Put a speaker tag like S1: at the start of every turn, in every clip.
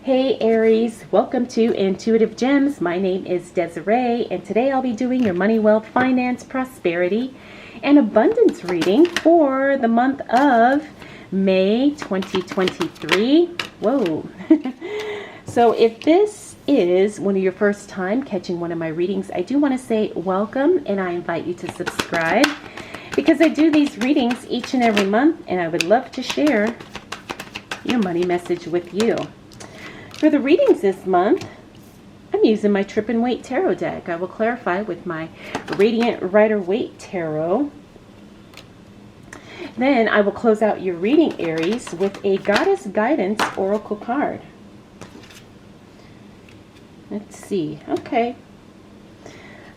S1: Hey Aries, welcome to Intuitive Gems. My name is Desiree, and today I'll be doing your money, wealth, finance, prosperity, and abundance reading for the month of May 2023. Whoa. So if this is one of your first time catching one of my readings, I do want to say welcome, and I invite you to subscribe because I do these readings each and every month, and I would love to share your money message with you. For the readings this month, I'm using my Trip and Wait Tarot deck. I will clarify with my Radiant Rider-Waite Tarot. Then I will close out your reading, Aries, with a Goddess Guidance Oracle card. Let's see. Okay.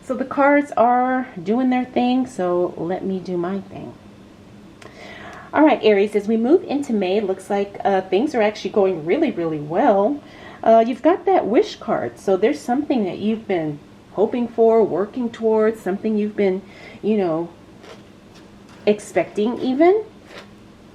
S1: So the cards are doing their thing, so let me do my thing. All right, Aries, as we move into May, it looks like things are actually going really, really well. You've got that wish card. So there's something that you've been hoping for, working towards, something you've been, expecting even.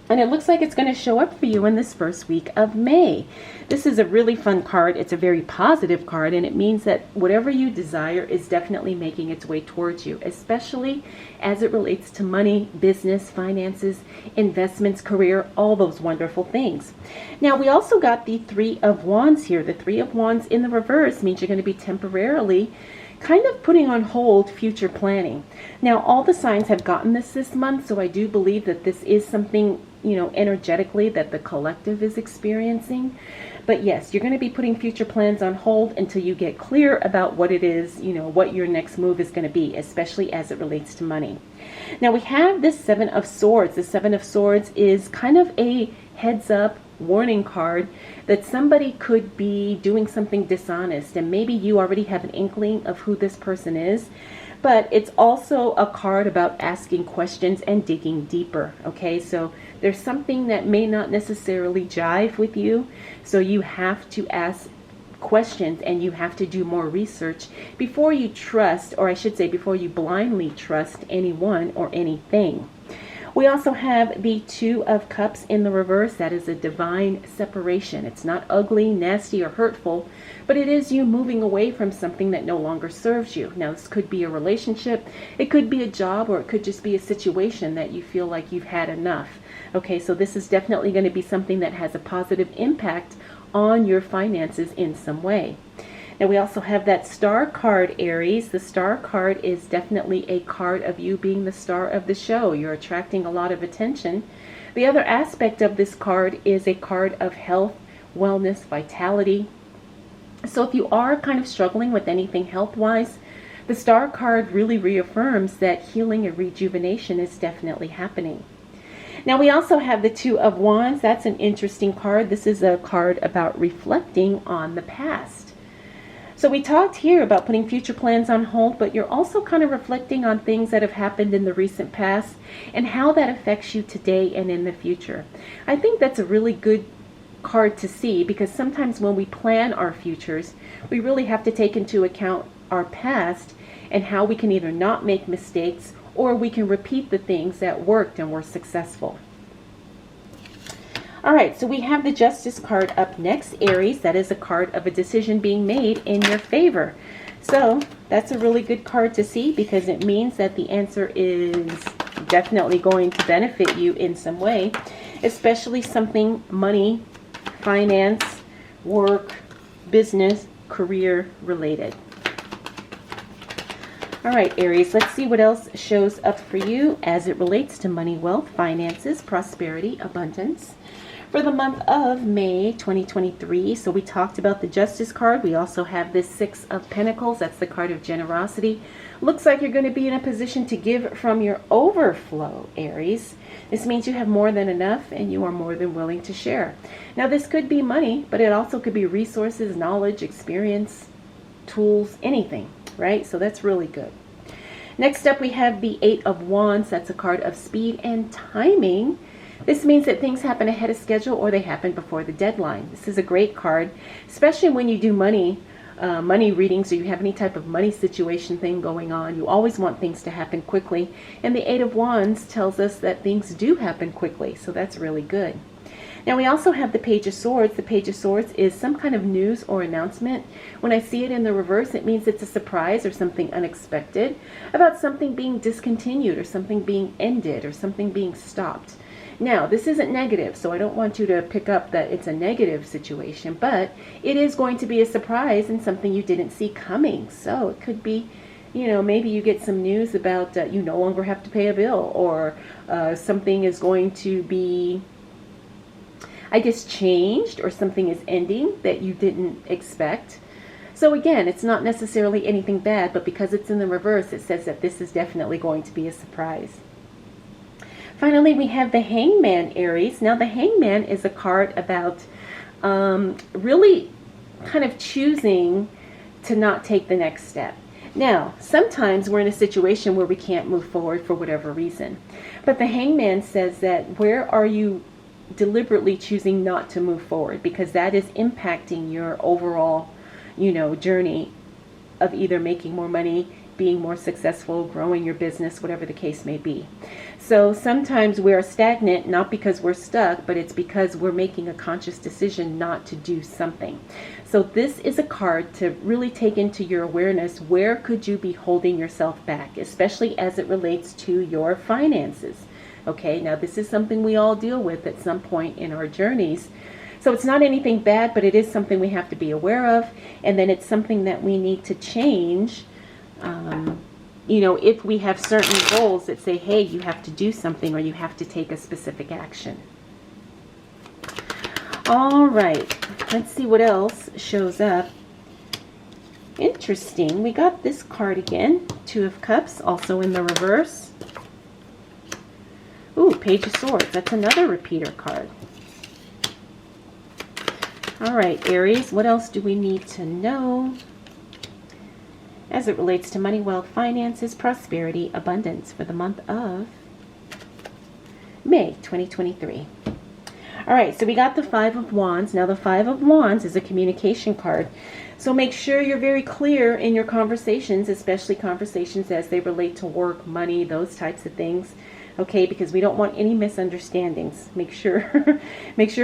S1: And it looks like it's going to show up for you in this first week of May. This is a really fun card. It's a very positive card, and it means that whatever you desire is definitely making its way towards you, especially as it relates to money, business, finances, investments, career, all those wonderful things. Now, we also got the Three of Wands here. The Three of Wands in the reverse means you're going to be temporarily kind of putting on hold future planning. Now, all the signs have gotten this month, so I do believe that this is something, energetically that the collective is experiencing. But yes, you're going to be putting future plans on hold until you get clear about what it is, what your next move is going to be, especially as it relates to money. Now, we have this Seven of Swords. The Seven of Swords is kind of a heads up warning card that somebody could be doing something dishonest, and maybe you already have an inkling of who this person is, but it's also a card about asking questions and digging deeper. Okay, so there's something that may not necessarily jive with you, so you have to ask questions and you have to do more research before you trust, or I should say before you blindly trust anyone or anything. We also have the Two of Cups in the reverse. That is a divine separation. It's not ugly, nasty, or hurtful, but it is you moving away from something that no longer serves you. Now, this could be a relationship, it could be a job, or it could just be a situation that you feel like you've had enough. Okay, so this is definitely going to be something that has a positive impact on your finances in some way. Now, we also have that Star card, Aries. The Star card is definitely a card of you being the star of the show. You're attracting a lot of attention. The other aspect of this card is a card of health, wellness, vitality. So if you are kind of struggling with anything health-wise, the Star card really reaffirms that healing and rejuvenation is definitely happening. Now, we also have the Two of Wands. That's an interesting card. This is a card about reflecting on the past. So we talked here about putting future plans on hold, but you're also kind of reflecting on things that have happened in the recent past and how that affects you today and in the future. I think that's a really good card to see, because sometimes when we plan our futures, we really have to take into account our past and how we can either not make mistakes or we can repeat the things that worked and were successful. All right, so we have the Justice card up next, Aries. That is a card of a decision being made in your favor. So that's a really good card to see, because it means that the answer is definitely going to benefit you in some way, especially something money, finance, work, business, career related. All right, Aries, let's see what else shows up for you as it relates to money, wealth, finances, prosperity, abundance for the month of May 2023. So we talked about the Justice card. We also have this Six of Pentacles. That's the card of generosity. Looks like you're going to be in a position to give from your overflow, Aries. This means you have more than enough and you are more than willing to share. Now, this could be money, but it also could be resources, knowledge, experience, tools, anything, right? So that's really good. Next up, we have the Eight of Wands. That's a card of speed and timing. This means that things happen ahead of schedule or they happen before the deadline. This is a great card, especially when you do money readings, or you have any type of money situation thing going on. You always want things to happen quickly. And the Eight of Wands tells us that things do happen quickly. So that's really good. Now we also have the Page of Swords. The Page of Swords is some kind of news or announcement. When I see it in the reverse, it means it's a surprise or something unexpected about something being discontinued or something being ended or something being stopped. Now, this isn't negative, so I don't want you to pick up that it's a negative situation, but it is going to be a surprise and something you didn't see coming. So it could be, you know, maybe you get some news about you no longer have to pay a bill, or something is going to be, I guess, changed, or something is ending that you didn't expect. So again, it's not necessarily anything bad, but because it's in the reverse, it says that this is definitely going to be a surprise. Finally, we have the Hangman, Aries. Now, the Hangman is a card about really kind of choosing to not take the next step. Now, sometimes we're in a situation where we can't move forward for whatever reason. But the Hangman says that where are you deliberately choosing not to move forward? Because that is impacting your overall, you know, journey of either making more money, being more successful, growing your business, whatever the case may be. So sometimes we're stagnant, not because we're stuck, but it's because we're making a conscious decision not to do something. So this is a card to really take into your awareness, where could you be holding yourself back, especially as it relates to your finances. Okay, now this is something we all deal with at some point in our journeys. So it's not anything bad, but it is something we have to be aware of, and then it's something that we need to change. You know, if we have certain goals that say, hey, you have to do something or you have to take a specific action. All right, let's see what else shows up. Interesting, we got this card again, Two of Cups, also in the reverse. Ooh, Page of Swords, that's another repeater card. All right, Aries, what else do we need to know as it relates to money, wealth, finances, prosperity, abundance for the month of May 2023? All right, so we got the Five of Wands. Now, the Five of Wands is a communication card. So make sure you're very clear in your conversations, especially conversations as they relate to work, money, those types of things. Okay, because we don't want any misunderstandings. Make sure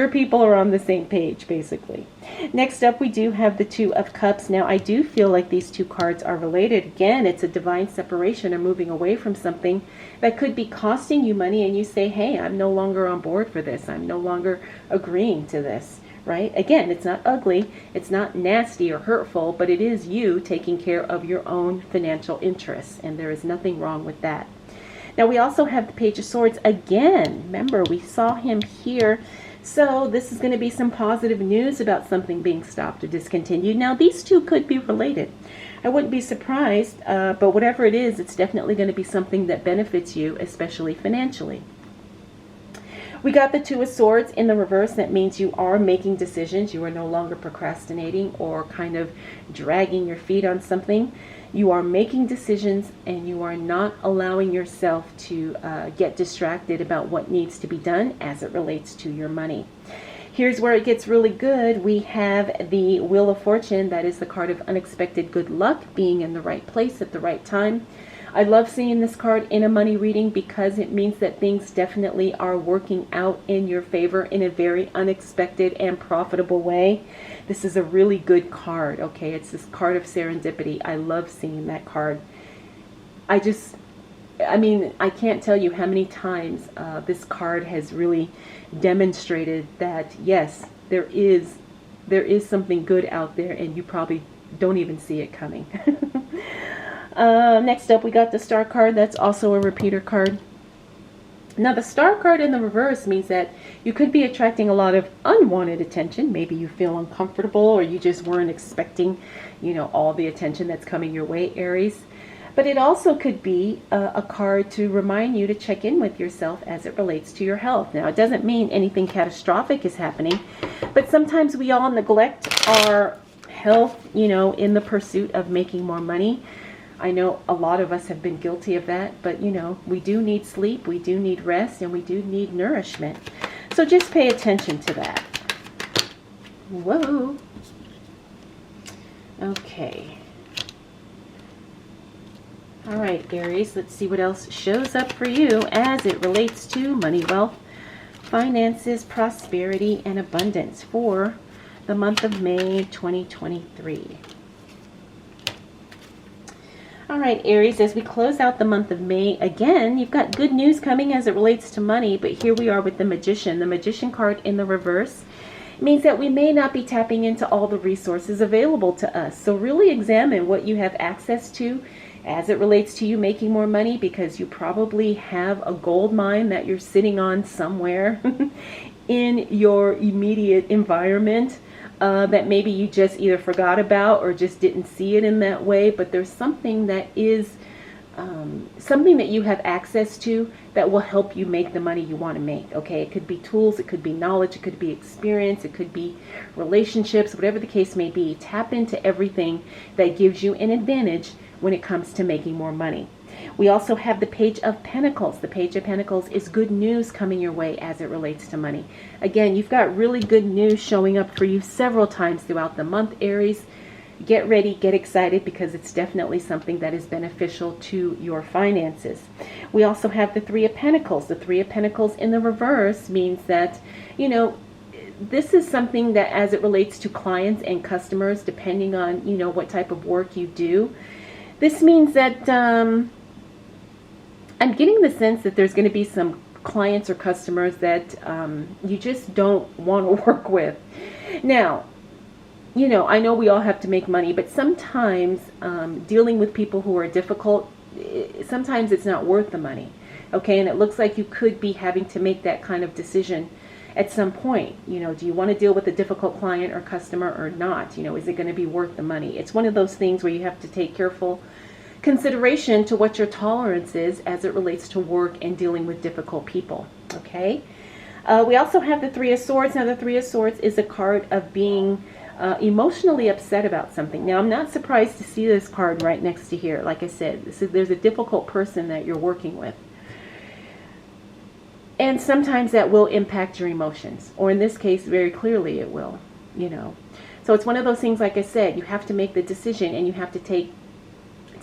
S1: people are on the same page, basically. Next up, we do have the Two of Cups. Now, I do feel like these two cards are related. Again, it's a divine separation or moving away from something that could be costing you money, and you say, hey, I'm no longer on board for this. I'm no longer agreeing to this, right? Again, it's not ugly, it's not nasty or hurtful, but it is you taking care of your own financial interests, and there is nothing wrong with that. Now, we also have the Page of Swords again. Remember, we saw him here. So this is going to be some positive news about something being stopped or discontinued. Now, these two could be related. I wouldn't be surprised, but whatever it is, it's definitely going to be something that benefits you, especially financially. We got the Two of Swords in the reverse. That means you are making decisions. You are no longer procrastinating or kind of dragging your feet on something. You are making decisions, and you are not allowing yourself to get distracted about what needs to be done as it relates to your money. Here's where it gets really good. We have the Wheel of Fortune. That is the card of unexpected good luck, being in the right place at the right time. I love seeing this card in a money reading because it means that things definitely are working out in your favor in a very unexpected and profitable way. This is a really good card, okay? It's this card of serendipity. I love seeing that card. I mean, I can't tell you how many times this card has really demonstrated that, yes, there is something good out there, and you probably don't even see it coming. Next up, we got the Star card. That's also a repeater card. Now, the Star card in the reverse means that you could be attracting a lot of unwanted attention. Maybe you feel uncomfortable, or you just weren't expecting, you know, all the attention that's coming your way, Aries. But it also could be a card to remind you to check in with yourself as it relates to your health. Now, it doesn't mean anything catastrophic is happening, but sometimes we all neglect our health, you know, in the pursuit of making more money. I know a lot of us have been guilty of that, but you know, we do need sleep, we do need rest, and we do need nourishment. So just pay attention to that. Whoa. Okay. All right, Aries, let's see what else shows up for you as it relates to money, wealth, finances, prosperity, and abundance for the month of May 2023. All right, Aries, as we close out the month of May, again, you've got good news coming as it relates to money, but here we are with the Magician. The Magician card in the reverse means that we may not be tapping into all the resources available to us. So really examine what you have access to as it relates to you making more money, because you probably have a gold mine that you're sitting on somewhere in your immediate environment. That maybe you just either forgot about or just didn't see it in that way, but there's something that is something that you have access to that will help you make the money you want to make. Okay, it could be tools, it could be knowledge, it could be experience, it could be relationships, whatever the case may be. Tap into everything that gives you an advantage when it comes to making more money. We also have the Page of Pentacles. The Page of Pentacles is good news coming your way as it relates to money. Again, you've got really good news showing up for you several times throughout the month, Aries. Get ready, get excited, because it's definitely something that is beneficial to your finances. We also have the Three of Pentacles. The Three of Pentacles in the reverse means that, you know, this is something that as it relates to clients and customers, depending on, you know, what type of work you do. This means that I'm getting the sense that there's going to be some clients or customers that you just don't want to work with. Now, you know, I know we all have to make money, but sometimes dealing with people who are difficult, sometimes it's not worth the money. Okay, and it looks like you could be having to make that kind of decision at some point. You know, do you want to deal with a difficult client or customer or not? You know, is it going to be worth the money? It's one of those things where you have to take careful consideration to what your tolerance is as it relates to work and dealing with difficult people. Okay, we also have the Three of Swords. Now, the Three of Swords is a card of being emotionally upset about something. Now, I'm not surprised to see this card right next to here. Like I said, there's a difficult person that you're working with. And sometimes that will impact your emotions. Or in this case, very clearly it will, you know. So it's one of those things, like I said, you have to make the decision and you have to take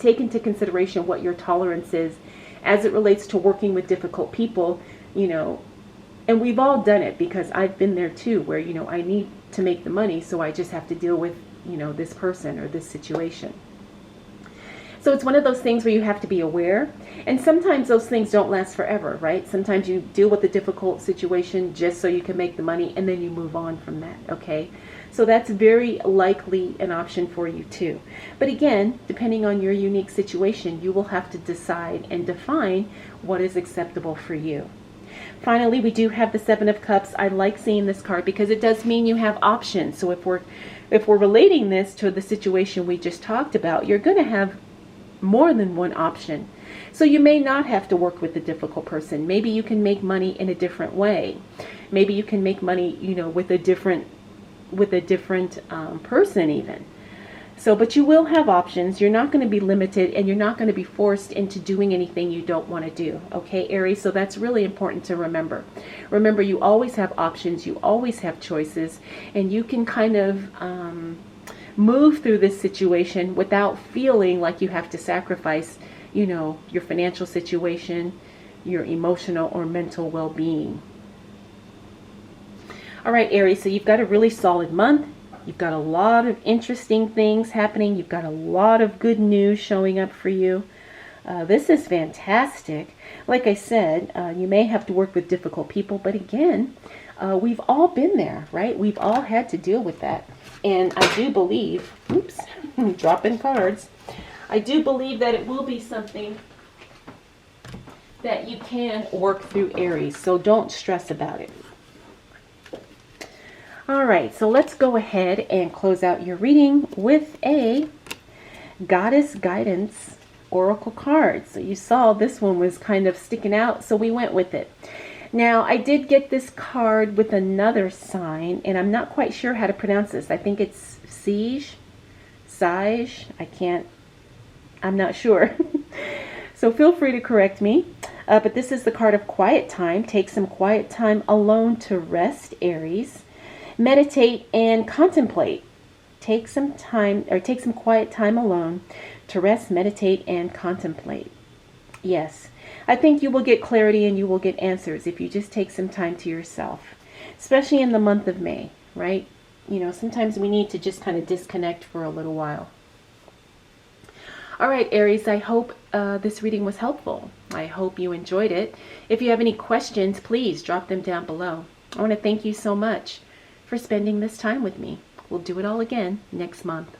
S1: into consideration what your tolerance is as it relates to working with difficult people, you know. And we've all done it, because I've been there too, where, you know, I need to make the money, so I just have to deal with, you know, this person or this situation. So it's one of those things where you have to be aware, and sometimes those things don't last forever, right? Sometimes you deal with a difficult situation just so you can make the money, and then you move on from that, okay? So that's very likely an option for you too. But again, depending on your unique situation, you will have to decide and define what is acceptable for you. Finally, we do have the Seven of Cups. I like seeing this card because it does mean you have options. So if we're relating this to the situation we just talked about, you're going to have more than one option. So you may not have to work with a difficult person. Maybe you can make money in a different way. Maybe you can make money, you know, with a different person even. So, but you will have options. You're not going to be limited, and you're not going to be forced into doing anything you don't want to do. Okay, Aries? So that's really important to remember. Remember, you always have options. You always have choices, and you can kind of move through this situation without feeling like you have to sacrifice, you know, your financial situation, your emotional or mental well-being. All right, Aries, so you've got a really solid month. You've got a lot of interesting things happening. You've got a lot of good news showing up for you. This is fantastic. Like I said, you may have to work with difficult people, but again, we've all been there, right? We've all had to deal with that. And I do believe, oops, dropping cards. I do believe that it will be something that you can work through, Aries. So don't stress about it. All right, so let's go ahead and close out your reading with a Goddess Guidance Oracle card. So you saw this one was kind of sticking out, so we went with it. Now, I did get this card with another sign, and I'm not quite sure how to pronounce this. I think it's Sage, I'm not sure. So feel free to correct me. But this is the card of quiet time. Take some quiet time alone to rest, Aries. Meditate and contemplate. Take some quiet time alone to rest, meditate, and contemplate. Yes. I think you will get clarity and you will get answers if you just take some time to yourself, especially in the month of May, right? You know, sometimes we need to just kind of disconnect for a little while. All right, Aries, I hope this reading was helpful. I hope you enjoyed it. If you have any questions, please drop them down below. I want to thank you so much for spending this time with me. We'll do it all again next month.